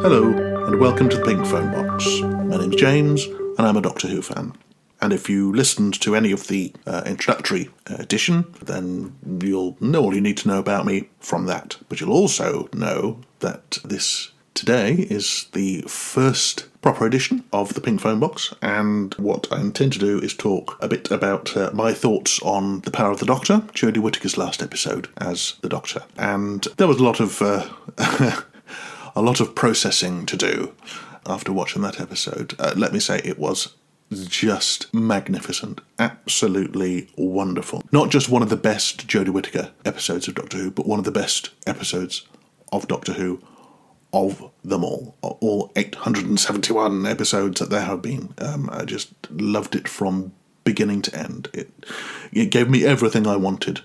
Hello, and welcome to the Pink Phone Box. My name's James, and I'm a Doctor Who fan. And if you listened to any of the introductory edition, then you'll know all you need to know about me from that. But you'll also know that this today is the first proper edition of the Pink Phone Box, and what I intend to do is talk a bit about my thoughts on The Power of the Doctor, Jodie Whittaker's last episode as the Doctor. And there was a lot of a lot of processing to do after watching that episode. Let me say it was just magnificent, absolutely wonderful. Not just one of the best Jodie Whittaker episodes of Doctor Who, but one of the best episodes of Doctor Who of them all 871 episodes that there have been. I just loved it from beginning to end. It gave me everything I wanted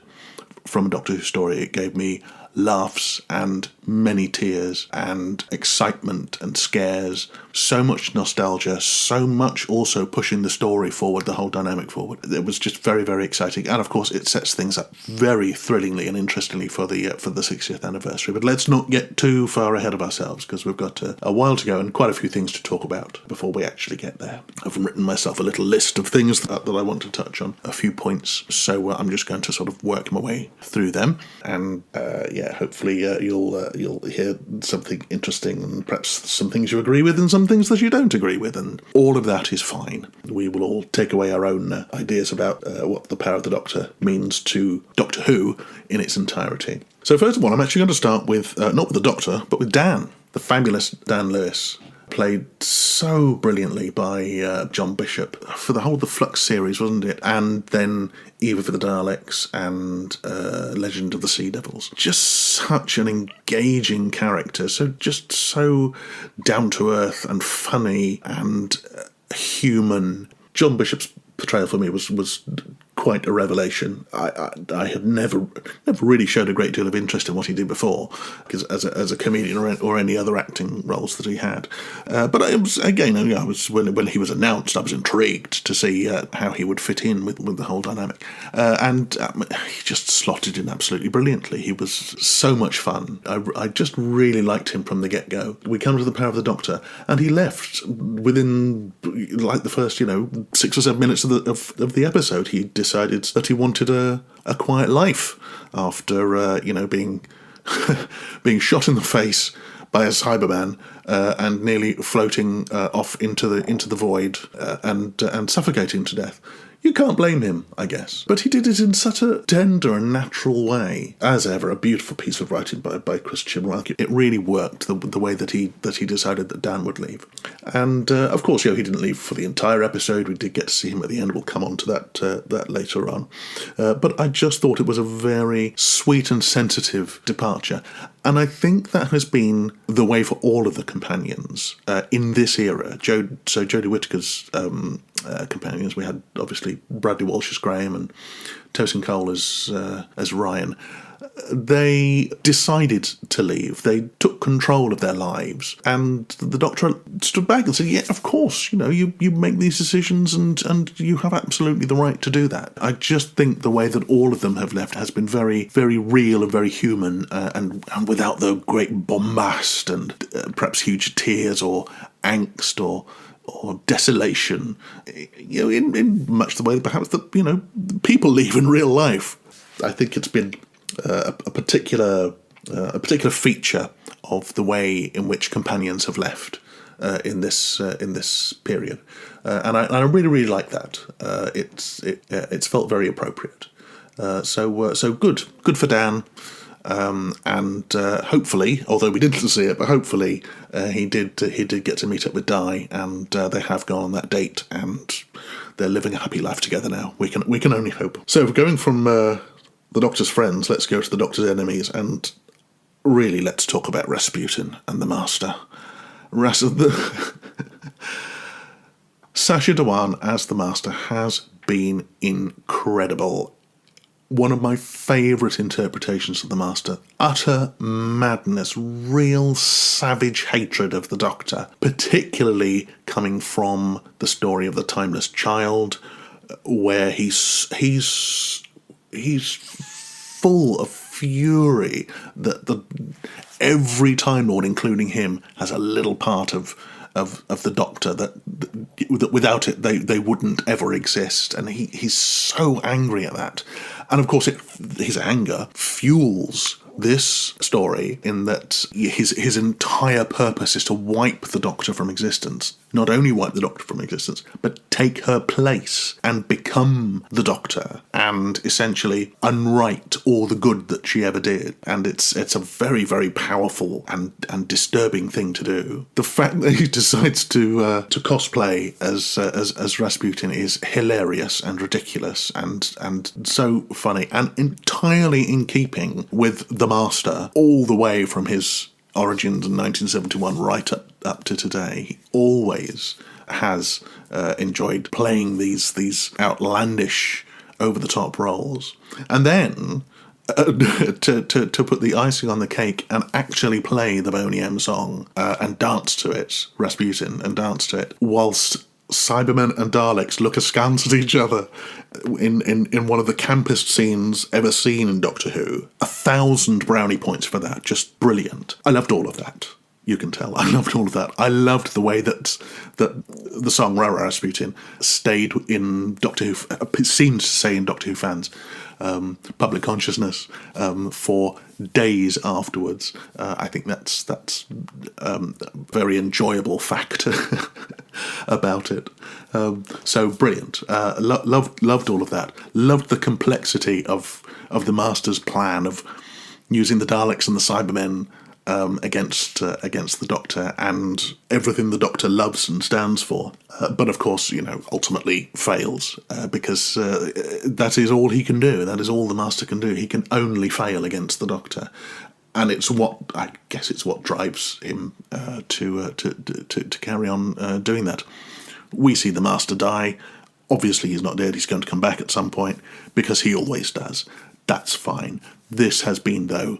from a Doctor Who story. It gave me laughs and many tears and excitement and scares, so much nostalgia, so much also pushing the story forward, the whole dynamic forward. It was just very, very exciting, and of course it sets things up very thrillingly and interestingly for the 60th anniversary. But let's not get too far ahead of ourselves, because we've got a while to go and quite a few things to talk about before we actually get there. I've written myself a little list of things that I want to touch on, a few points, so I'm just going to sort of work my way through them, and hopefully you'll hear something interesting, and perhaps some things you agree with and some things that you don't agree with, and all of that is fine. We will all take away our own ideas about what the Power of the Doctor means to Doctor Who in its entirety. So first of all, I'm actually going to start with, not with the Doctor, but with Dan, the fabulous Dan Lewis, played so brilliantly by John Bishop for the whole of the Flux series, wasn't it? And then Eva for the Daleks and Legend of the Sea Devils. Just such an engaging character, so down-to-earth and funny and human. John Bishop's portrayal for me was quite a revelation. I had never really showed a great deal of interest in what he did before, because as a comedian or any other acting roles that he had. But I was when he was announced, I was intrigued to see how he would fit in with the whole dynamic, and he just slotted in absolutely brilliantly. He was so much fun. I just really liked him from the get-go. We come to the Power of the Doctor, and he left within like the first 6 or 7 minutes of the episode. He decided that he wanted a quiet life after being being shot in the face by a Cyberman and nearly floating off into the void and suffocating to death. You can't blame him, I guess. But he did it in such a tender and natural way. As ever, a beautiful piece of writing by Chris Chibnall. It really worked, the way that he decided that Dan would leave. And, of course, he didn't leave for the entire episode. We did get to see him at the end. We'll come on to that later on. But I just thought it was a very sweet and sensitive departure. And I think that has been the way for all of the companions in this era. Jodie Whittaker's companions, we had obviously Bradley Walsh as Graham and Tosin Cole as Ryan. They decided to leave. They took control of their lives, and the Doctor stood back and said, yeah, of course, you make these decisions and you have absolutely the right to do that. I just think the way that all of them have left has been very, very real and very human, and without the great bombast and perhaps huge tears or angst or desolation, in much the way that perhaps that people leave in real life. I think it's been a particular feature of the way in which companions have left in this period, and I really, really like that. It's felt very appropriate. So good for Dan. And hopefully, although we didn't see it, but hopefully he did get to meet up with Di, and they have gone on that date, and they're living a happy life together now. We can only hope. So going from the Doctor's friends, let's go to the Doctor's enemies, and really let's talk about Rasputin and the Master. Sacha Dhawan as the Master has been incredible. One of my favourite interpretations of the Master. Utter madness, real savage hatred of the Doctor, particularly coming from the story of the Timeless Child, where he's full of fury that every Time Lord, including him, has a little part of the Doctor that without it they wouldn't ever exist, and he's so angry at that. And of course his anger fuels this story in that his entire purpose is to wipe the Doctor from existence. Not only wipe the Doctor from existence, but take her place and become the Doctor and essentially unwrite all the good that she ever did. And it's a very, very powerful and disturbing thing to do. The fact that he decides to cosplay as Rasputin is hilarious and ridiculous and so funny and entirely in keeping with the Master all the way from his origins in 1971 right up to today. He always has enjoyed playing these outlandish, over-the-top roles. And then to put the icing on the cake and actually play the Boney M song and dance to it, Rasputin, and dance to it, whilst Cybermen and Daleks look askance at each other in one of the campest scenes ever seen in Doctor Who. 1,000 brownie points for that. Just brilliant. I loved all of that. You can tell. I loved all of that. I loved the way that the song Ra Rasputin stayed in Doctor Who, it seemed to stay in Doctor Who fans' public consciousness for days afterwards. I think that's a very enjoyable fact about it. So brilliant. Loved all of that. Loved the complexity of the Master's plan of using the Daleks and the Cybermen against the Doctor and everything the Doctor loves and stands for. But of course, ultimately fails because that is all he can do. That is all the Master can do. He can only fail against the Doctor. And it's what drives him to carry on doing that. We see the Master die. Obviously he's not dead. He's going to come back at some point because he always does. That's fine. This has been, though,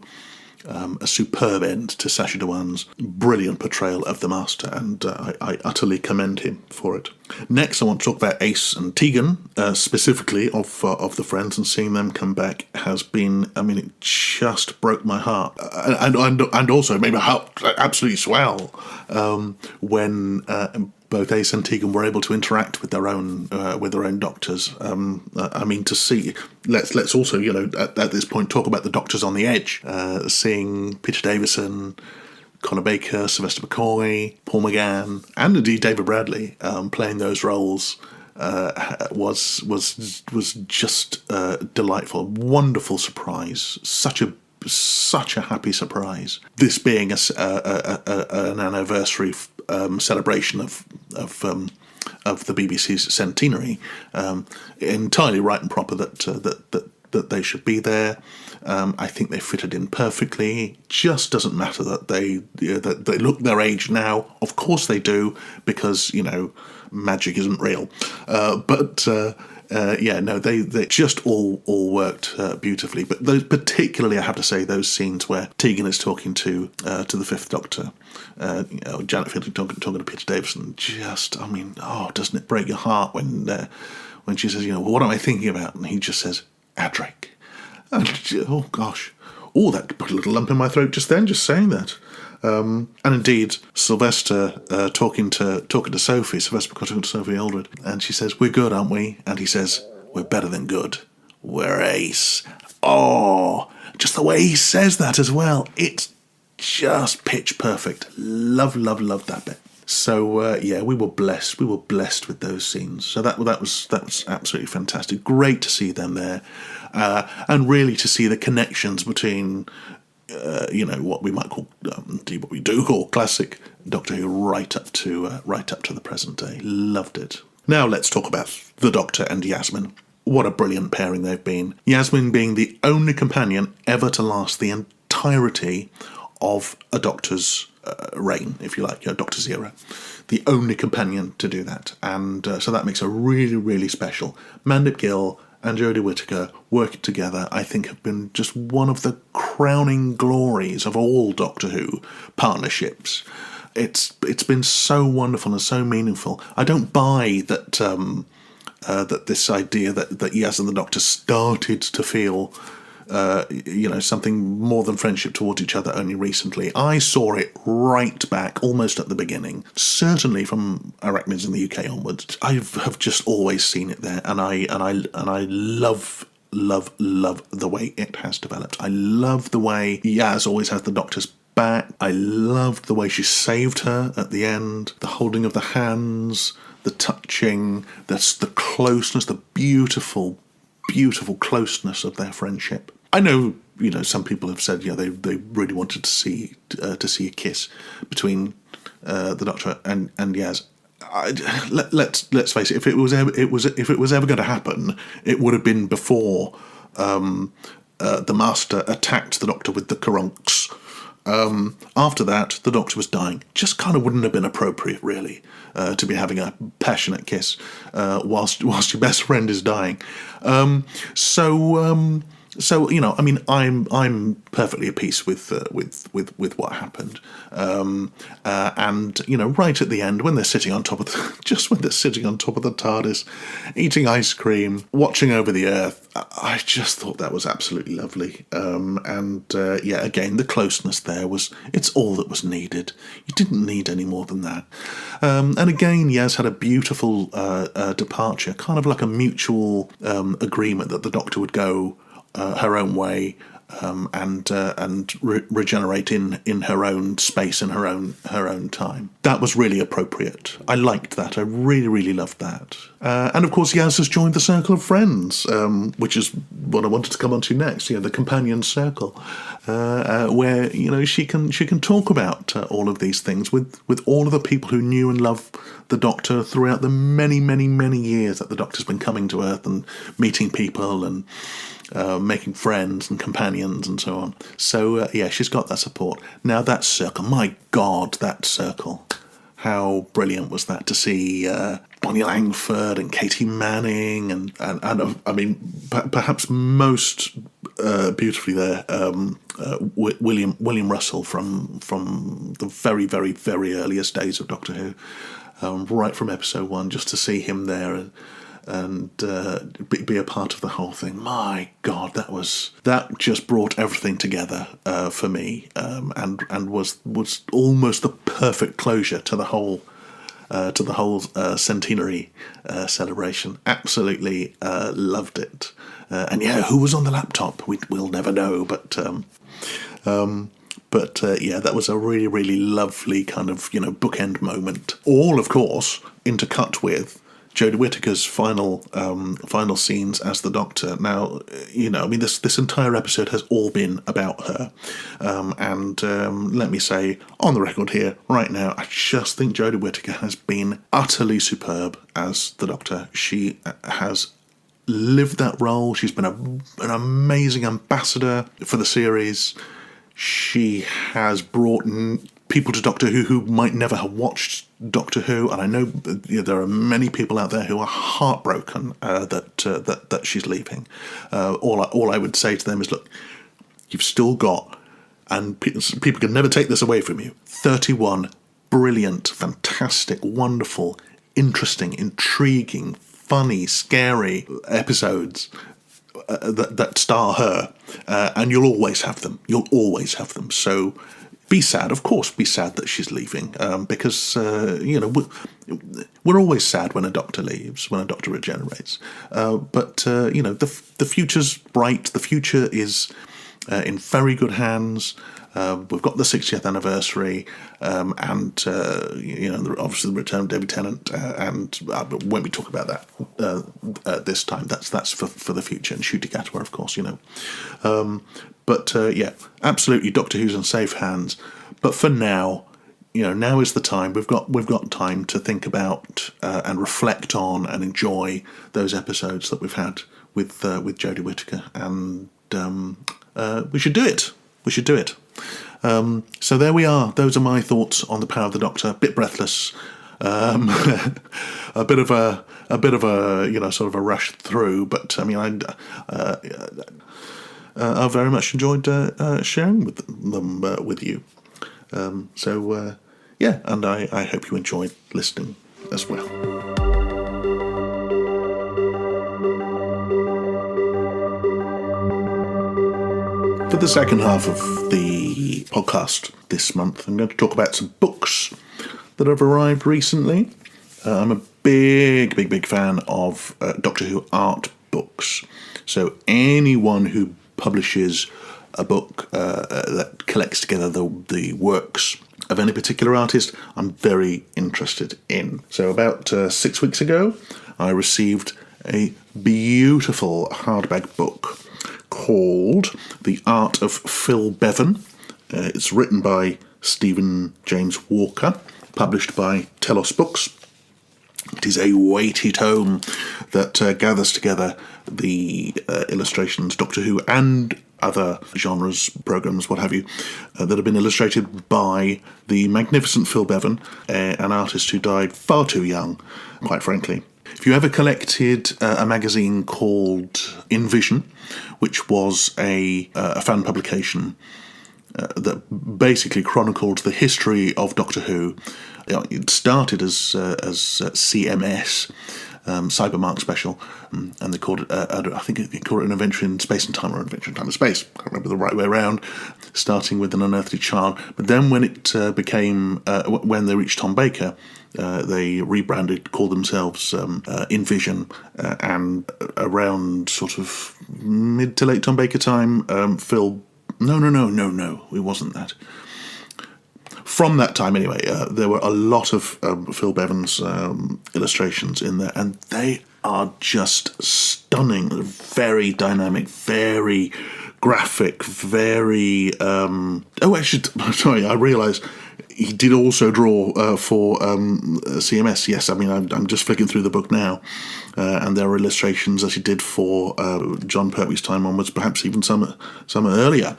a superb end to Sacha Dhawan's brilliant portrayal of the Master, and I utterly commend him for it. Next, I want to talk about Ace and Tegan, specifically of the Friends, and seeing them come back has been, it just broke my heart, and also made my heart absolutely swell when both Ace and Tegan were able to interact with their own Doctors. To see. Let's also, at this point, talk about the Doctors on the Edge. Seeing Peter Davison, Conor Baker, Sylvester McCoy, Paul McGann, and indeed David Bradley playing those roles was just delightful. Wonderful surprise. Such a happy surprise. This being an anniversary celebration of the BBC's centenary, entirely right and proper that they should be there. I think they fitted in perfectly. Just doesn't matter that they look their age now. Of course they do, because magic isn't real. They just all worked beautifully. But particularly, I have to say, those scenes where Tegan is talking to the Fifth Doctor, Janet Fielding talking to Peter Davison, doesn't it break your heart when she says, what am I thinking about? And he just says, Adric. And, oh gosh, that put a little lump in my throat just then, just saying that. And indeed, Sylvester talking to Sophie, Sylvester talking to Sophie Aldred, and she says, we're good, aren't we? And he says, we're better than good. We're ace. Oh, just the way he says that as well. It's just pitch perfect. Love that bit. So, we were blessed. We were blessed with those scenes. So that was absolutely fantastic. Great to see them there. And really to see the connections between what we might call, what we do call classic Doctor Who, right up to the present day. Loved it. Now let's talk about the Doctor and Yasmin. What a brilliant pairing they've been. Yasmin being the only companion ever to last the entirety of a Doctor's reign, if you like, Doctor's era. The only companion to do that, and so that makes her really, really special. Mandip Gill and Jodie Whittaker working together, I think, have been just one of the crowning glories of all Doctor Who partnerships. It's been so wonderful and so meaningful. I don't buy that that this idea that Yaz and the Doctor started to feel something more than friendship towards each other only recently. I saw it right back, almost at the beginning, certainly from Arachnids in the UK onwards. I have just always seen it there, and I love the way it has developed. I love the way Yaz always has the Doctor's back. I loved the way she saved her at the end, the holding of the hands, the touching, the closeness, the beautiful closeness of their friendship. I know, some people have said, they really wanted to see a kiss between the Doctor and Yaz. Let's face it. If it was ever going to happen, it would have been before the Master attacked the Doctor with the Karunks. After that, the Doctor was dying. Just kind of wouldn't have been appropriate, really, to be having a passionate kiss whilst your best friend is dying. So I'm perfectly at peace with what happened, and right at the end when they're sitting on top of the TARDIS, eating ice cream, watching over the Earth, I just thought that was absolutely lovely. Again, the closeness there it's all that was needed. You didn't need any more than that. And again, Yaz had a beautiful departure, kind of like a mutual agreement that the Doctor would go her own way and regenerate in her own space and her own time. That was really appropriate. I liked that. I really loved that. And of course, Yaz has joined the Circle of Friends, which is what I wanted to come on to next. The companion circle, where she can talk about all of these things with all of the people who knew and loved the Doctor throughout the many years that the Doctor's been coming to Earth and meeting people and making friends and companions and so on. So, she's got that support. Now, that circle, my God, that circle. How brilliant was that to see Bonnie Langford and Katie Manning and I mean, perhaps most beautifully there, William Russell from the very earliest days of Doctor Who, right from episode 1, just to see him there and be a part of the whole thing. My God, that just brought everything together for me, and was almost the perfect closure to the whole centenary celebration. Absolutely loved it. And who was on the laptop? We'll never know, but that was a really lovely kind of bookend moment. All, of course, intercut with Jodie Whittaker's final scenes as the Doctor. Now, this entire episode has all been about her. And let me say, on the record here, right now, I just think Jodie Whittaker has been utterly superb as the Doctor. She has lived that role. She's been an amazing ambassador for the series. She has brought people to Doctor Who might never have watched Doctor Who, and I know there are many people out there who are heartbroken that she's leaving. All I would say to them is, look, you've still got, and people can never take this away from you, 31 brilliant, fantastic, wonderful, interesting, intriguing, funny, scary episodes that star her, and you'll always have them. So be sad, of course, be sad that she's leaving, because, we're always sad when a Doctor leaves, when a Doctor regenerates. But the future's bright, the future is in very good hands. We've got the 60th anniversary, and obviously the return of David Tennant, and when we talk about that this time, that's for the future, and Ncuti Gatwa, of course, But absolutely, Doctor Who's in safe hands. But for now, now is the time. We've got time to think about and reflect on and enjoy those episodes that we've had with Jodie Whittaker, and we should do it. So there we are. Those are my thoughts on the Power of the Doctor. A bit breathless, a bit of a sort of a rush through. But I mean, I very much enjoyed sharing them with you. And I hope you enjoyed listening as well. For the second half of the podcast this month, I'm going to talk about some books that have arrived recently. I'm a big fan of Doctor Who art books. So anyone who publishes a book that collects together the works of any particular artist, I'm very interested in. So about 6 weeks ago, I received a beautiful hardback book called The Art of Phil Bevan. It's written by Stephen James Walker, published by Telos Books. It is a weighty tome that gathers together the illustrations, Doctor Who and other genres, programmes, what have you, that have been illustrated by the magnificent Phil Bevan, an artist who died far too young, quite frankly. If you ever collected a magazine called Envision, which was a fan publication that basically chronicled the history of Doctor Who, it started as CMS, Cybermark Special, and they called it, I think they called it An Adventure in Space and Time, or An Adventure in Time and Space. I can't remember the right way around, starting with An Unearthly Child. But then when it became, when they reached Tom Baker, they rebranded, called themselves Envision, and around sort of mid to late Tom Baker time, Phil... No, it wasn't that. From that time, anyway, there were a lot of Phil Bevan's illustrations in there, and they are just stunning, very dynamic, very graphic, very... I realise he did also draw for CMS, yes. I mean, I'm just flicking through the book now, and there are illustrations that he did for John Pertwee's time onwards, perhaps even some earlier.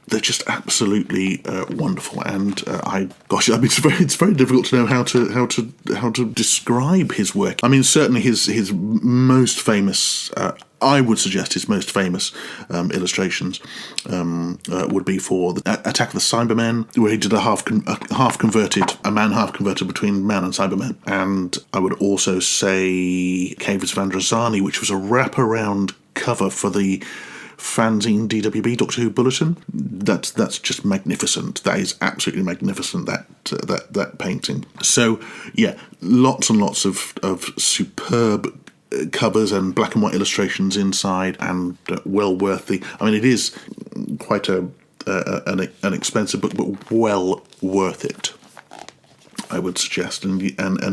They're just absolutely wonderful, and it's very difficult to know how to describe his work. I mean, certainly his most famous. I would suggest his most famous illustrations would be for the Attack of the Cybermen, where he did a man half converted between man and Cybermen. And I would also say Caves of Androzani, which was a wraparound cover for the fanzine DWB Doctor Who Bulletin. That's just magnificent. That is absolutely magnificent, that painting. So yeah, lots and lots of superb covers and black and white illustrations inside, and well worth the... I mean, it is quite an expensive book, but well worth it, I would suggest. And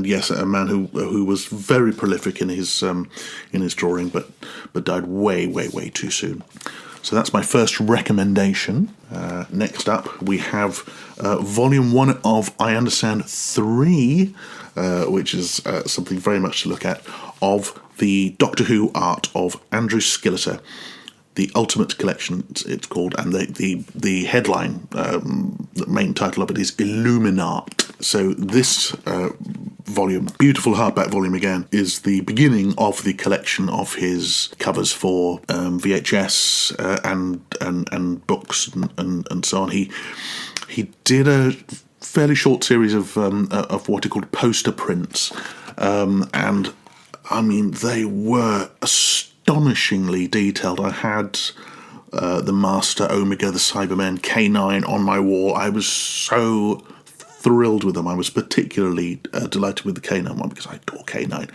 yes, a man who was very prolific in his drawing, but died way too soon. So that's my first recommendation. Next up, we have Volume 1 of I Understand 3, which is something very much to look at, of the Doctor Who art of Andrew Skilleter, the Ultimate Collection, it's called, and the headline, the main title of it is Illuminat. So this volume, beautiful hardback volume again, is the beginning of the collection of his covers for VHS and books and so on. He did a fairly short series of what he called poster prints, and I mean, they were astonishingly detailed. I had the Master, Omega, the Cybermen, K9 on my wall. I was so thrilled with them. I was particularly delighted with the K9 one because I adore K9.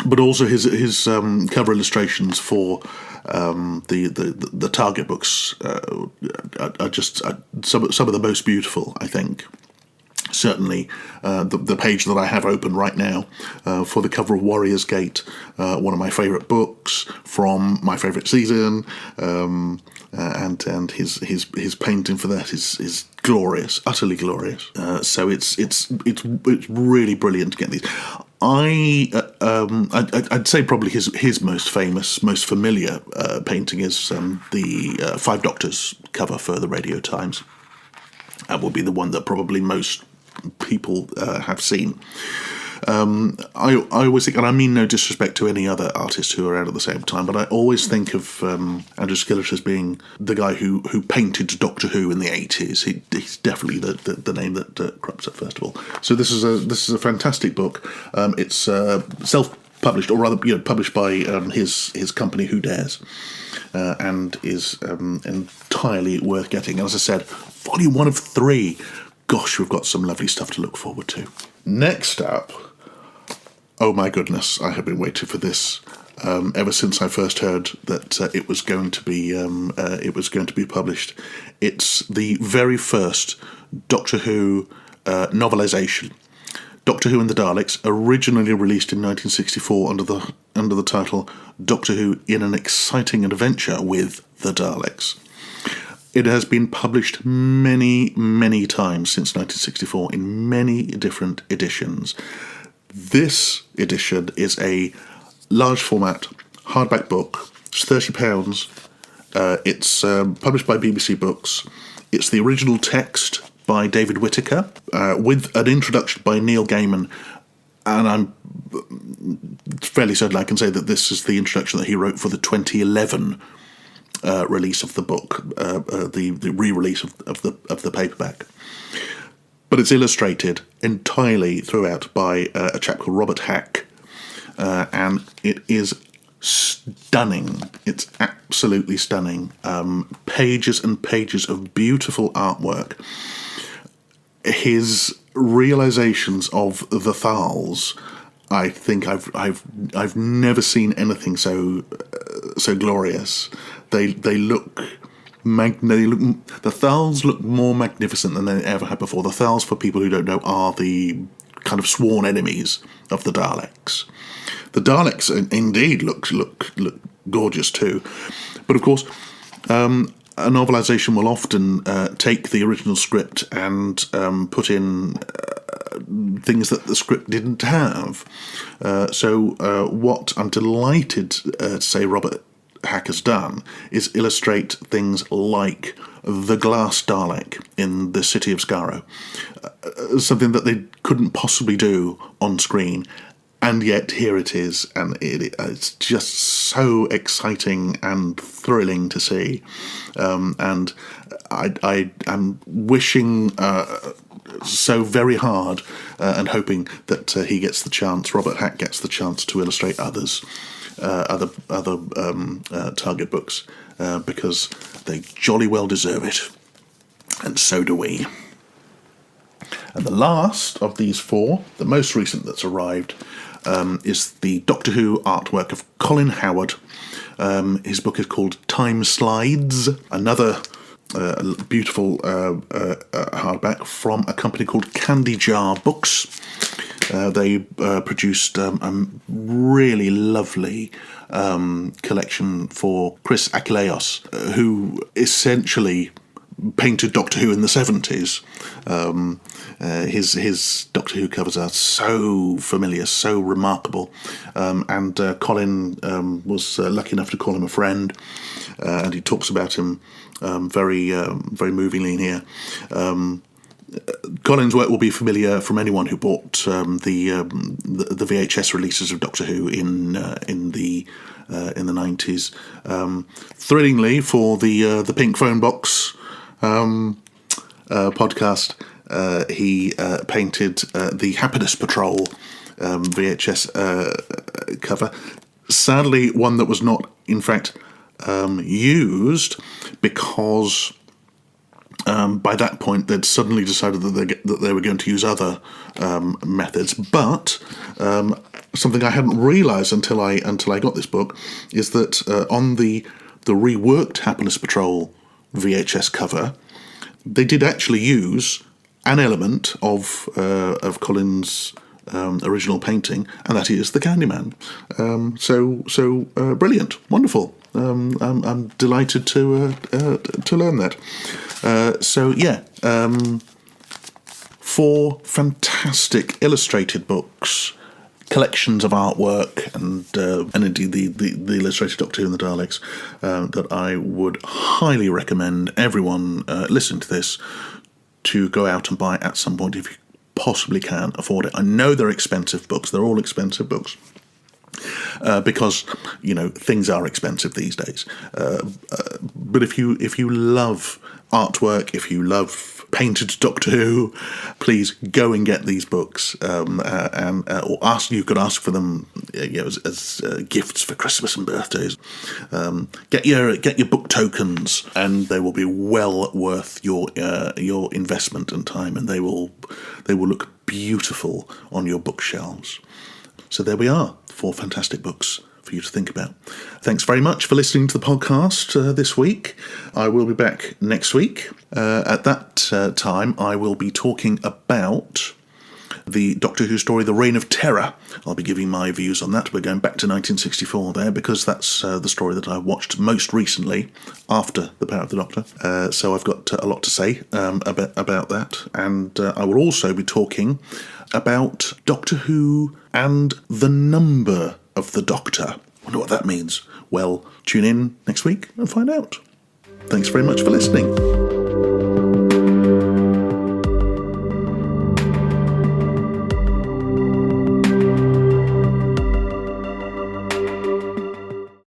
But also his cover illustrations for the Target books are just some of the most beautiful, I think. Certainly, the page that I have open right now for the cover of Warrior's Gate, one of my favourite books from my favourite season, and his painting for that is glorious, utterly glorious. So it's really brilliant to get these. I'd say probably his most famous, most familiar painting is the Five Doctors cover for the Radio Times. That will be the one that probably most people have seen. I always think, and I mean no disrespect to any other artists who are out at the same time, but I always think of Andrew Skilleter as being the guy who painted Doctor Who in the 80s. He's definitely the name that crops up first of all. So this is a fantastic book. It's published, or rather, published by his company Who Dares, and is entirely worth getting. And as I said, volume 1 of 3. Gosh, we've got some lovely stuff to look forward to. Next up, oh my goodness, I have been waiting for this ever since I first heard that it was going to be published. It's the very first Doctor Who novelisation. Doctor Who and the Daleks, originally released in 1964 under the title Doctor Who in an Exciting Adventure with the Daleks. It has been published many, many times since 1964 in many different editions. This edition is a large format hardback book. It's £30. It's published by BBC Books. It's the original text by David Whittaker, with an introduction by Neil Gaiman, and I'm fairly certain I can say that this is the introduction that he wrote for the 2011 release of the book, the re-release of the paperback. But it's illustrated entirely throughout by a chap called Robert Hack, and it is stunning. It's absolutely stunning. Pages and pages of beautiful artwork. His realizations of the Thals, I think I've never seen anything so glorious. They look the Thals look more magnificent than they ever had before. The Thals, for people who don't know, are the kind of sworn enemies of the Daleks. The Daleks indeed look gorgeous too, but of course, a novelisation will often take the original script and put in things that the script didn't have. So what I'm delighted to say Robert Hack has done is illustrate things like the glass Dalek in the city of Skaro, something that they couldn't possibly do on screen, and yet here it is, and it's just so exciting and thrilling to see. And I'm wishing so very hard and hoping that he gets the chance, Robert Hack gets the chance to illustrate other Target books, because they jolly well deserve it, and so do we. And the last of these 4, the most recent that's arrived, is the Doctor Who artwork of Colin Howard. His book is called Time Slides, another beautiful hardback from a company called Candy Jar Books. They produced a really lovely collection for Chris Achilleos, who essentially painted Doctor Who in the 70s. His Doctor Who covers are so familiar, so remarkable, and Colin was lucky enough to call him a friend, and he talks about him very movingly in here. Colin's work will be familiar from anyone who bought the VHS releases of Doctor Who in the 90s. Thrillingly, for the Pink Phone Box podcast, he painted the Happiness Patrol VHS cover. Sadly, one that was not, in fact, used, because by that point they'd suddenly decided that they were going to use other methods. But something I hadn't realised until I got this book is that on the reworked Happiness Patrol VHS cover, they did actually use an element of Colin's original painting, and that is the Candyman. So brilliant, wonderful. I'm delighted to learn that. 4 fantastic illustrated books, collections of artwork, and indeed the illustrated Doctor Who and the Daleks, that I would highly recommend everyone listening to this to go out and buy at some point if you possibly can afford it. I know they're expensive books; they're all expensive books. Because things are expensive these days. But if you love artwork, if you love painted Doctor Who, please go and get these books, or you could ask for them as gifts for Christmas and birthdays. Get your book tokens, and they will be well worth your investment and time, and they will look beautiful on your bookshelves. So there we are, 4 fantastic books for you to think about. Thanks very much for listening to the podcast this week. I will be back next week. At that time, I will be talking about the Doctor Who story, The Reign of Terror. I'll be giving my views on that. We're going back to 1964 there, because that's the story that I watched most recently after The Power of the Doctor. So I've got a lot to say about that. And I will also be talking about Doctor Who and the number of the Doctor. Wonder what that means. Well, tune in next week and find out. Thanks very much for listening.